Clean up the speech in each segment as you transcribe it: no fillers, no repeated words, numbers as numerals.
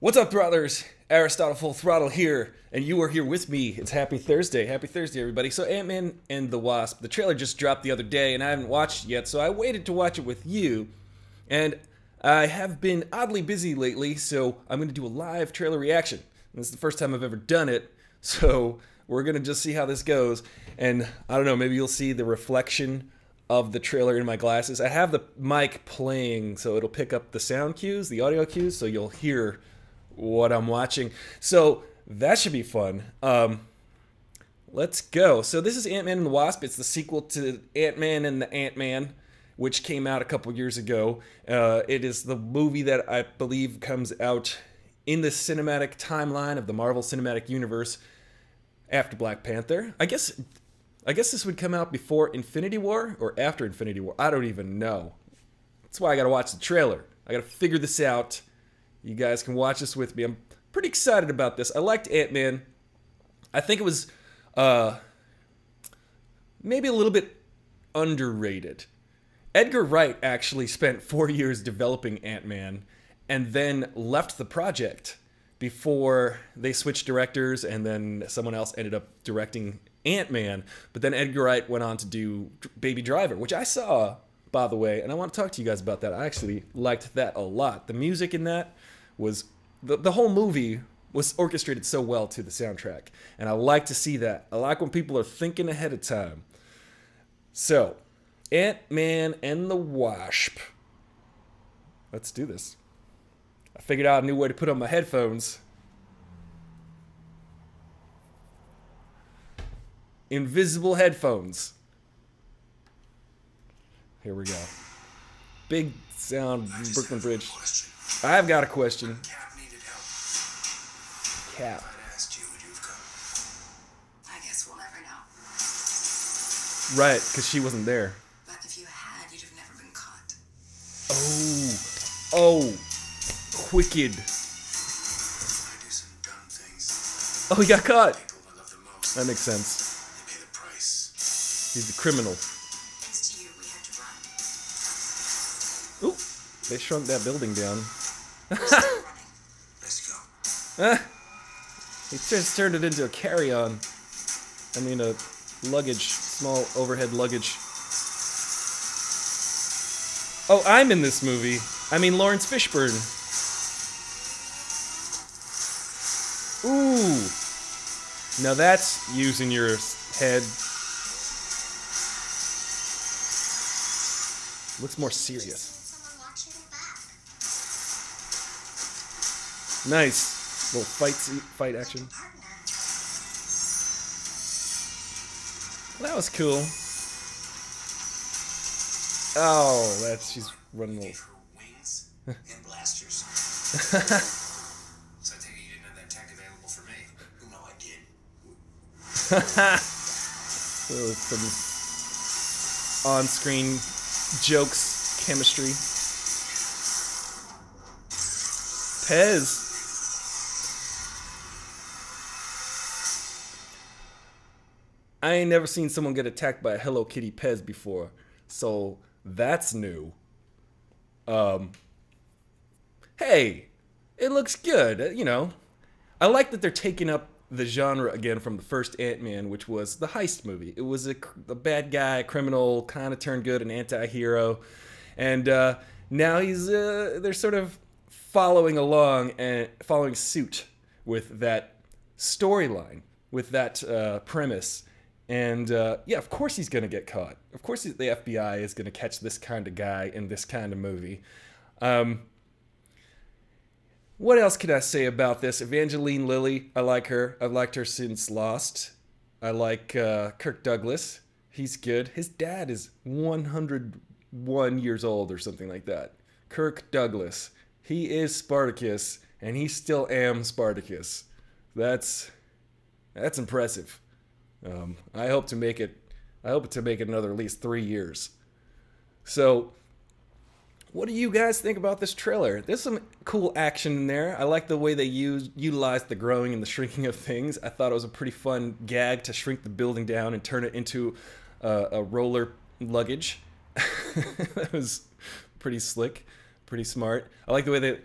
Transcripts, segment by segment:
What's up, Throttlers? Aristotle Full Throttle here, and you are here with me. It's Happy Thursday. Happy Thursday, everybody. So, Ant-Man and the Wasp, the trailer just dropped the other day, and I haven't watched it yet, so I waited to watch it with you. And I have been oddly busy lately, so I'm going to do a live trailer reaction. And this is the first time I've ever done it, so we're going to just see how this goes. And I don't know, maybe you'll see the reflection of the trailer in my glasses. I have the mic playing, so it'll pick up the sound cues, the audio cues, so you'll hear what I'm watching. So that should be fun. Let's go. So this is Ant-Man and the Wasp. It's the sequel to Ant-Man and the Ant-Man, which came out a couple years ago. It is the movie that I believe comes out in the cinematic timeline of the Marvel Cinematic Universe after Black Panther. I guess this would come out before Infinity War or after Infinity War. I don't even know. That's why I gotta watch the trailer. I gotta figure this out. You guys can watch this with me. I'm pretty excited about this. I liked Ant-Man. I think it was maybe a little bit underrated. Edgar Wright actually spent 4 years developing Ant-Man and then left the project before they switched directors, and then someone else ended up directing Ant-Man. But then Edgar Wright went on to do Baby Driver, which I saw, by the way, and I want to talk to you guys about that. I actually liked that a lot. The music in that was the whole movie was orchestrated so well to the soundtrack, and I like to see that. I like when people are thinking ahead of time. So, Ant-Man and the Wasp. Let's do this. I figured out a new way to put on my headphones. Invisible headphones. Here we go. Big sound, Brooklyn Bridge. I've got a question. Cap needed help. Cap. If I'd asked you, would you have come? I guess we'll never know. Right, because she wasn't there. But if you had, you'd have never been caught. Oh, wicked. I do some dumb things. Oh, he got caught. People I love the most. That makes sense. They pay the price. He's the criminal. Thanks to you, we had to run. Ooh, they shrunk that building down. We're still running. Let's go. He just turned it into a carry-on. I mean, a luggage, small overhead luggage. Oh, I'm in this movie. I mean, Lawrence Fishburne. Ooh. Now that's using your head. Looks more serious. Someone watching your back. Nice. Little fight action. Partner. That was cool. Oh, she's running a Gave little. her wings and blasters. So I take it you didn't have that tech available for me. No, I did. Some on-screen jokes, chemistry. Pez. I ain't never seen someone get attacked by a Hello Kitty Pez before, so that's new. Hey, it looks good, you know. I like that they're taking up the genre again from the first Ant-Man, which was the heist movie. It was a bad guy, criminal, kind of turned good, an anti-hero. And now they're sort of following along and following suit with that storyline, with that premise. And yeah, of course he's going to get caught. Of course the FBI is going to catch this kind of guy in this kind of movie. What else can I say about this? Evangeline Lilly, I like her. I've liked her since Lost. I like Kirk Douglas. He's good. His dad is 101 years old or something like that. Kirk Douglas. He is Spartacus, and he still am Spartacus. That's impressive. I hope to make it another at least 3 years. So, what do you guys think about this trailer? There's some cool action in there. I like the way they utilized the growing and the shrinking of things. I thought it was a pretty fun gag to shrink the building down and turn it into a roller luggage. That was pretty slick, pretty smart. I like the way they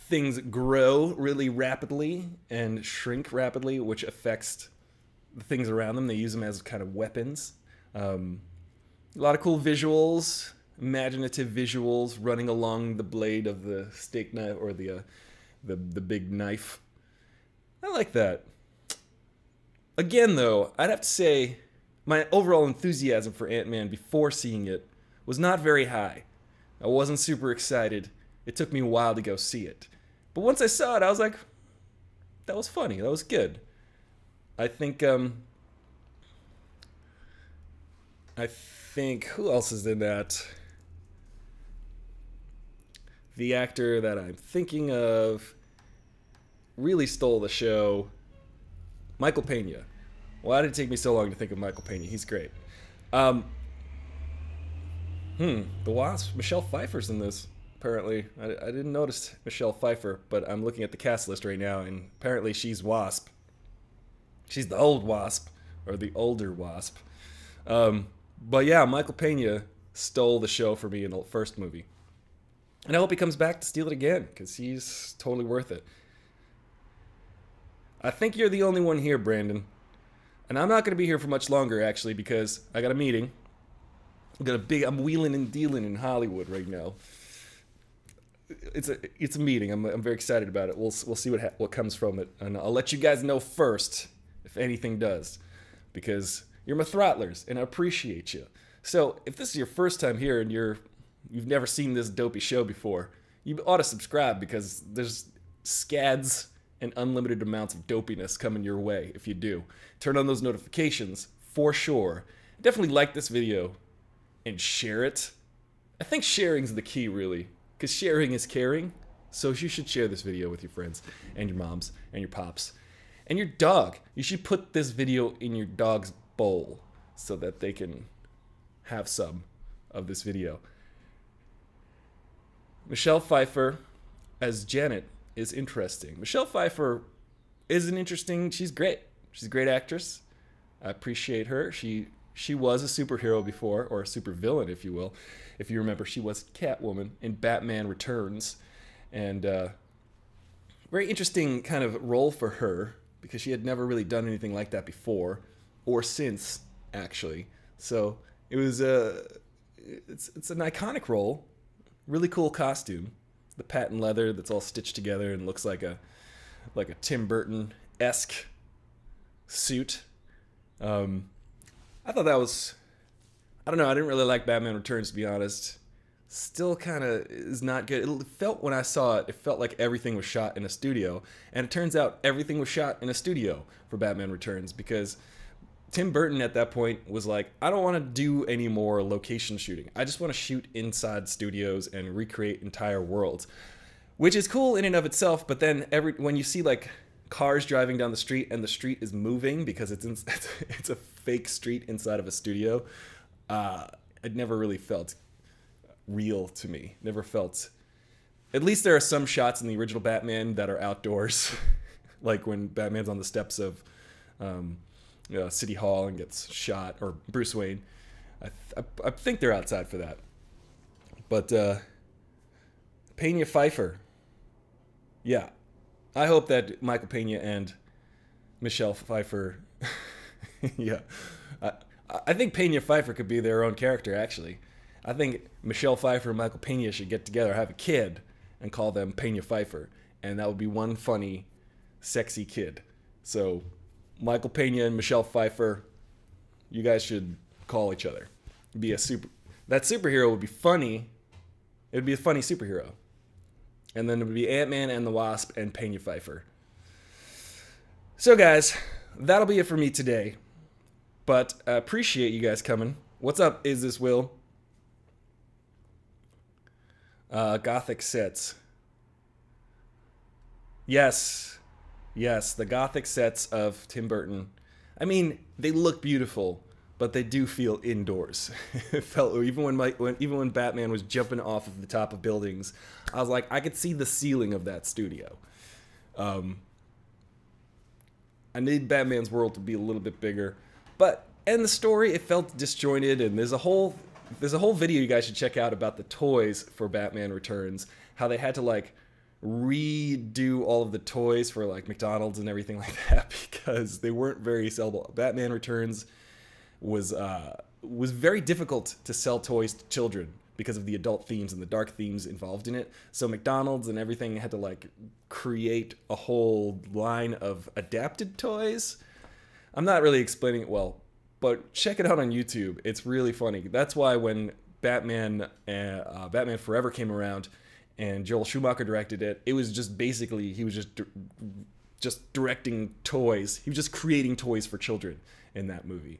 things grow really rapidly and shrink rapidly, which affects the things around them. They use them as kind of weapons. A lot of cool visuals, imaginative visuals running along the blade of the steak knife or the big knife. I like that. Again, though, I'd have to say my overall enthusiasm for Ant-Man before seeing it was not very high. I wasn't super excited. It took me a while to go see it. But once I saw it, I was like, that was funny. That was good. I think who else is in that? The actor that I'm thinking of really stole the show. Michael Pena. Why did it take me so long to think of Michael Pena? He's great. The Wasp. Michelle Pfeiffer's in this, apparently. I didn't notice Michelle Pfeiffer, but I'm looking at the cast list right now, and apparently she's Wasp. She's the old Wasp, or the older Wasp. But yeah, Michael Pena stole the show for me in the first movie. And I hope he comes back to steal it again, because he's totally worth it. I think you're the only one here, Brandon. And I'm not going to be here for much longer, actually, because I got a meeting. I'm wheeling and dealing in Hollywood right now. It's a meeting. I'm very excited about it. We'll see what comes from it, and I'll let you guys know first if anything does, because you're my throttlers, and I appreciate you. So if this is your first time here and you've never seen this dopey show before, you ought to subscribe, because there's scads and unlimited amounts of dopiness coming your way if you do. Turn on those notifications for sure. Definitely like this video and share it. I think sharing's the key, really, because sharing is caring. So you should share this video with your friends and your moms and your pops and your dog. You should put this video in your dog's bowl so that they can have some of this video. Michelle Pfeiffer as Janet is interesting. Michelle Pfeiffer is she's great. She's a great actress. I appreciate her. She was a superhero before, or a supervillain, if you will. If you remember, she was Catwoman in Batman Returns. And very interesting kind of role for her, because she had never really done anything like that before, or since, actually. So it was it's an iconic role. Really cool costume. The patent leather that's all stitched together and looks like a Tim Burton-esque suit. I thought that was, I don't know, I didn't really like Batman Returns, to be honest. Still kind of is not good. It felt, when I saw it, it felt like everything was shot in a studio. And it turns out everything was shot in a studio for Batman Returns, because Tim Burton at that point was like, I don't want to do any more location shooting. I just want to shoot inside studios and recreate entire worlds, which is cool in and of itself. But then when you see like cars driving down the street and the street is moving because it's a fake street inside of a studio, it never really felt real to me. Never felt. At least there are some shots in the original Batman that are outdoors, like when Batman's on the steps of City Hall and gets shot, or Bruce Wayne. I think they're outside for that. But Pena Pfeiffer, yeah, I hope that Michael Pena and Michelle Pfeiffer, yeah, I think Pena Pfeiffer could be their own character. Actually, I think Michelle Pfeiffer and Michael Pena should get together, have a kid, and call them Pena Pfeiffer, and that would be one funny, sexy kid. So Michael Pena and Michelle Pfeiffer, you guys should call each other. That superhero would be funny. It would be a funny superhero. And then it would be Ant-Man and the Wasp and Pena Pfeiffer. So guys, that'll be it for me today. But I appreciate you guys coming. What's up, Is This Will? Gothic sets. Yes, the Gothic sets of Tim Burton. I mean, they look beautiful, but they do feel indoors. It felt, even when Batman was jumping off of the top of buildings, I was like, I could see the ceiling of that studio. I need Batman's world to be a little bit bigger, and the story, it felt disjointed, and there's a whole video you guys should check out about the toys for Batman Returns, how they had to like redo all of the toys for like McDonald's and everything like that because they weren't very sellable. Batman Returns was very difficult to sell toys to children because of the adult themes and the dark themes involved in it. So McDonald's and everything had to like create a whole line of adapted toys. I'm not really explaining it well, but check it out on YouTube. It's really funny. That's why when Batman Forever came around and Joel Schumacher directed it, it was just basically he was just directing toys. He was just creating toys for children in that movie.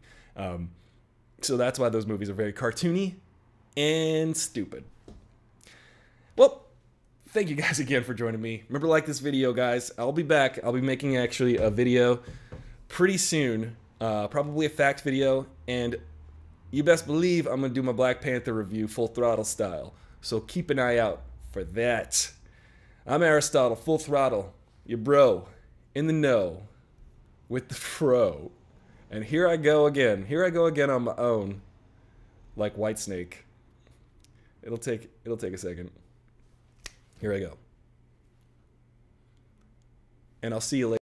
So that's why those movies are very cartoony and stupid. Well, thank you guys again for joining me. Remember to like this video, guys. I'll be back. I'll be making actually a video pretty soon, probably a fact video, and you best believe I'm going to do my Black Panther review Full Throttle style. So keep an eye out for that. I'm Aristotle, Full Throttle, your bro, in the know, with the fro. And here I go again. Here I go again on my own, like Whitesnake. It'll take a second. Here I go. And I'll see you later.